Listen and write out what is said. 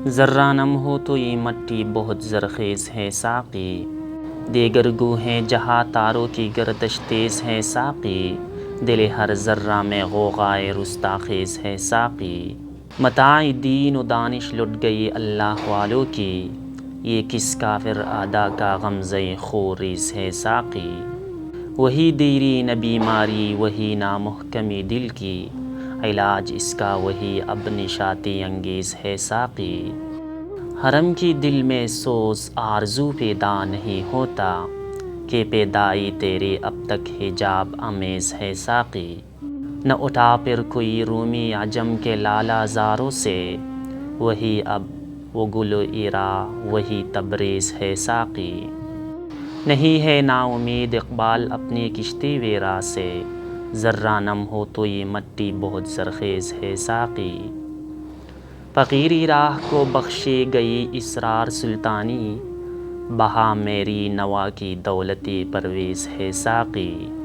ذرہ نم ہو تو یہ مٹی بہت زرخیز ہے ساقی، دیگر گو ہیں جہاں تاروں کی گردش تیز ہے ساقی، دل ہر ذرہ میں غوغائے رستاخیز ہے ساقی۔ متاع دین و دانش لٹ گئی اللہ والوں کی، یہ کس کافر اعداء کا غمزہ خوریز ہے ساقی۔ وہی دیرینہ بیماری وہی نامحکمی دل کی، علاج اس کا وہی اب نشاطی انگیز ہے ساقی۔ حرم کی دل میں سوز آرزو پیدا نہیں ہوتا، کہ پیدائی تیرے اب تک حجاب آمیز ہے ساقی۔ نہ اٹھا پھر کوئی رومی عجم کے لالا زاروں سے، وہی اب وہ گل و ایرا وہی تبریز ہے ساقی۔ نہیں ہے نا امید اقبال اپنی کشتی ویرا سے، ذرہ نم ہو تو یہ مٹی بہت زرخیز ہے ساقی۔ فقیری راہ کو بخشی گئی اسرار سلطانی، بہا میری نوا کی دولتی پرویز ہے ساقی۔